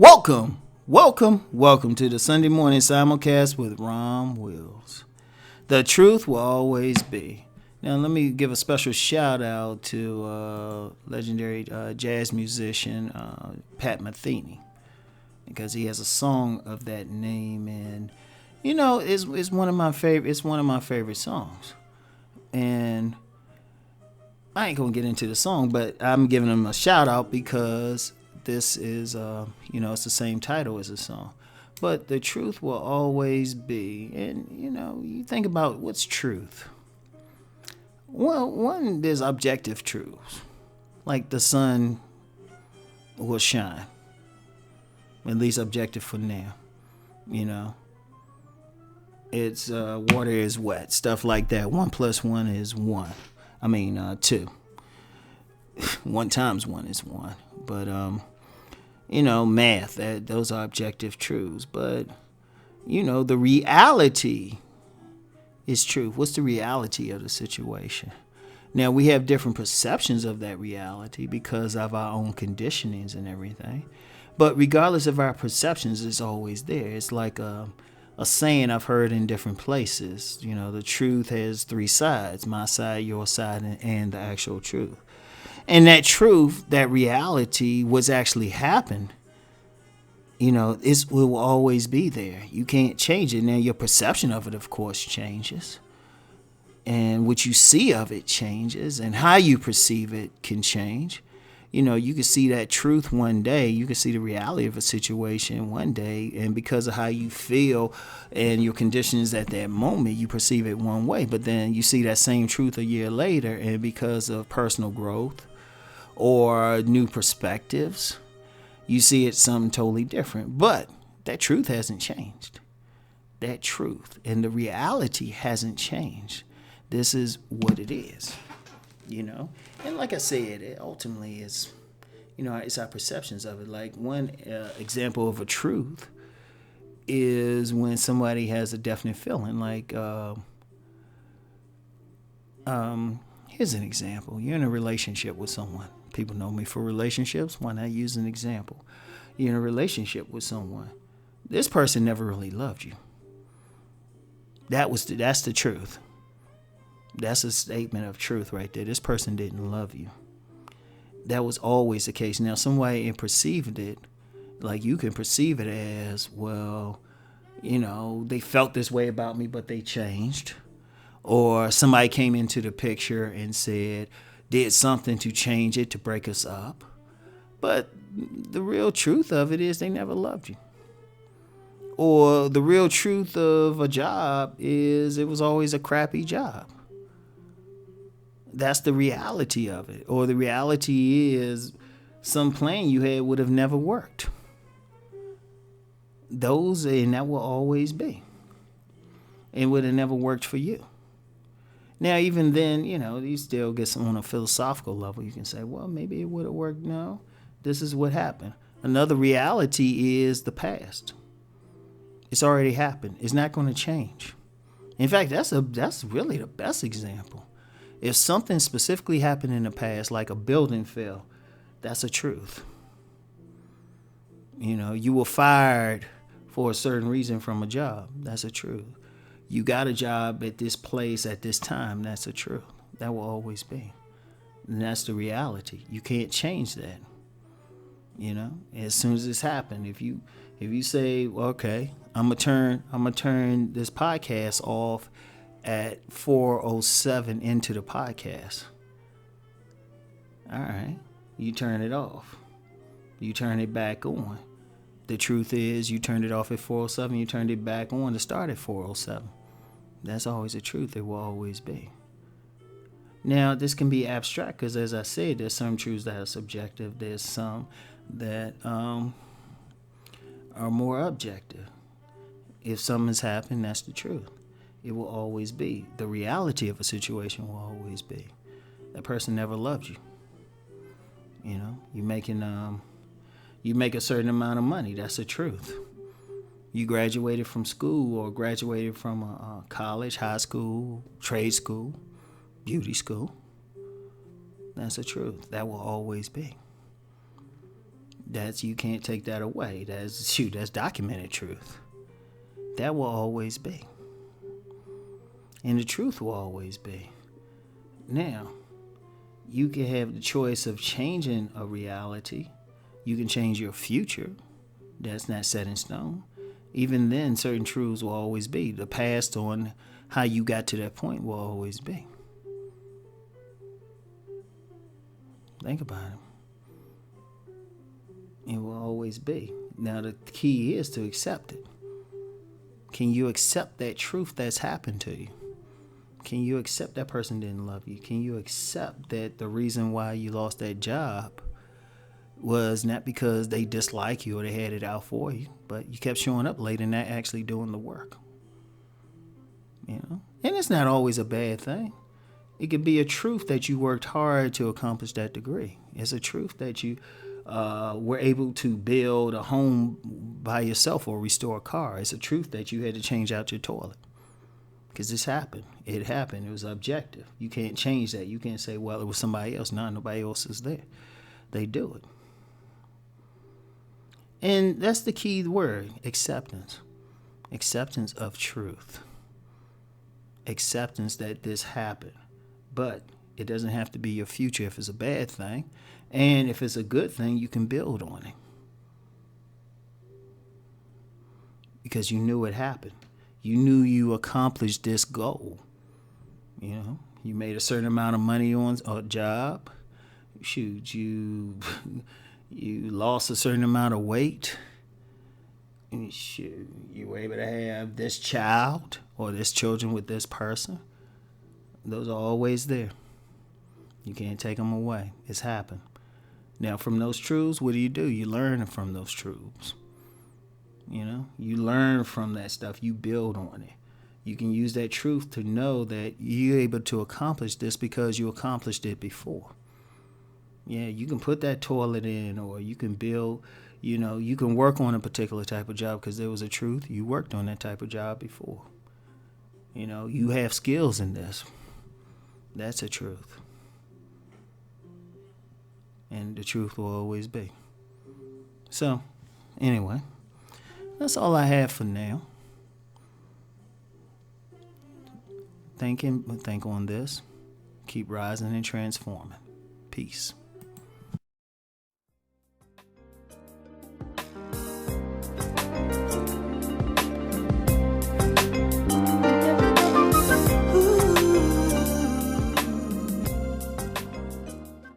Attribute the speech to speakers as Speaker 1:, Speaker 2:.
Speaker 1: Welcome to the Sunday morning simulcast with Rom Wills. The truth will always be. Now, let me give a special shout out to legendary jazz musician Pat Metheny, because he has a song of that name, and it's one of my favorite. It's one of my favorite songs, and I ain't gonna get into the song, but I'm giving him a shout out because this is, it's the same title as the song. But the truth will always be. And, you think about what's truth. Well, one, there's objective truths. Like the sun will shine. At least objective for now. It's water is wet. Stuff like that. 1 + 1 is 1. 2. 1 times 1 is 1. But, math, those are objective truths. But, the reality is truth. What's the reality of the situation? Now, we have different perceptions of that reality because of our own conditionings and everything. But regardless of our perceptions, it's always there. It's like a saying I've heard in different places. The truth has 3 sides: my side, your side, and the actual truth. And that truth, that reality, what's actually happened, it will always be there. You can't change it. Now, your perception of it, of course, changes. And what you see of it changes. And how you perceive it can change. You can see that truth one day. You can see the reality of a situation one day. And because of how you feel and your conditions at that moment, you perceive it one way. But then you see that same truth a year later. And because of personal growth or new perspectives, you see it something totally different. But that truth hasn't changed. That truth and the reality hasn't changed. This is what it is, And like I said, it ultimately is, it's our perceptions of it. Like one example of a truth is when somebody has a definite feeling. Like, here's an example. You're in a relationship with someone. People know me for relationships. Why not use an example? You're in a relationship with someone. This person never really loved you. That's the truth. That's a statement of truth right there. This person didn't love you. That was always the case. Now, somebody perceived it, like you can perceive it as, well, they felt this way about me, but they changed. Or somebody came into the picture and did something to change it, to break us up. But the real truth of it is they never loved you. Or the real truth of a job is it was always a crappy job. That's the reality of it. Or the reality is some plan you had would have never worked. And that will always be. It would have never worked for you. Now, even then, you still get on a philosophical level. You can say, well, maybe it would have worked. No, this is what happened. Another reality is the past. It's already happened. It's not going to change. In fact, that's really the best example. If something specifically happened in the past, like a building fell, that's a truth. You were fired for a certain reason from a job. That's a truth. You got a job at this place at this time. That's the truth. That will always be. And that's the reality. You can't change that. As soon as it's happened, if you say, okay, I'm gonna turn this podcast off at 4:07 into the podcast. All right. You turn it off. You turn it back on. The truth is you turned it off at 4:07. You turned it back on to start at 4:07. That's always the truth. It will always be. Now, this can be abstract because, as I said, there's some truths that are subjective. There's some that are more objective. If something has happened, that's the truth. It will always be. The reality of a situation will always be. That person never loved you. You make a certain amount of money. That's the truth. You graduated from school or graduated from a college, high school, trade school, beauty school. That's the truth. That will always be. You can't take that away. That's documented truth. That will always be. And the truth will always be. Now, you can have the choice of changing a reality. You can change your future. That's not set in stone. Even then, certain truths will always be. The past on how you got to that point will always be. Think about it. It will always be. Now, the key is to accept it. Can you accept that truth that's happened to you? Can you accept that person didn't love you? Can you accept that the reason why you lost that job was not because they dislike you or they had it out for you, but you kept showing up late and not actually doing the work? And it's not always a bad thing. It could be a truth that you worked hard to accomplish that degree. It's a truth that you were able to build a home by yourself or restore a car. It's a truth that you had to change out your toilet. Because this happened. It happened. It was objective. You can't change that. You can't say, well, it was somebody else. No, nobody else is there. They do it. And that's the key word, acceptance. Acceptance of truth. Acceptance that this happened. But it doesn't have to be your future if it's a bad thing. And if it's a good thing, you can build on it. Because you knew it happened. You knew you accomplished this goal. You made a certain amount of money on a job. Shoot, you lost a certain amount of weight. Shoot, you were able to have this child or this children with this person. Those are always there. You can't take them away. It's happened. Now, from those truths, what do? You learn from those truths. You learn from that stuff. You build on it. You can use that truth to know that you're able to accomplish this because you accomplished it before. Yeah, you can put that toilet in, or you can build, you can work on a particular type of job because there was a truth. You worked on that type of job before. You have skills in this. That's a truth. And the truth will always be. So, anyway, that's all I have for now. Think on this. Keep rising and transforming. Peace.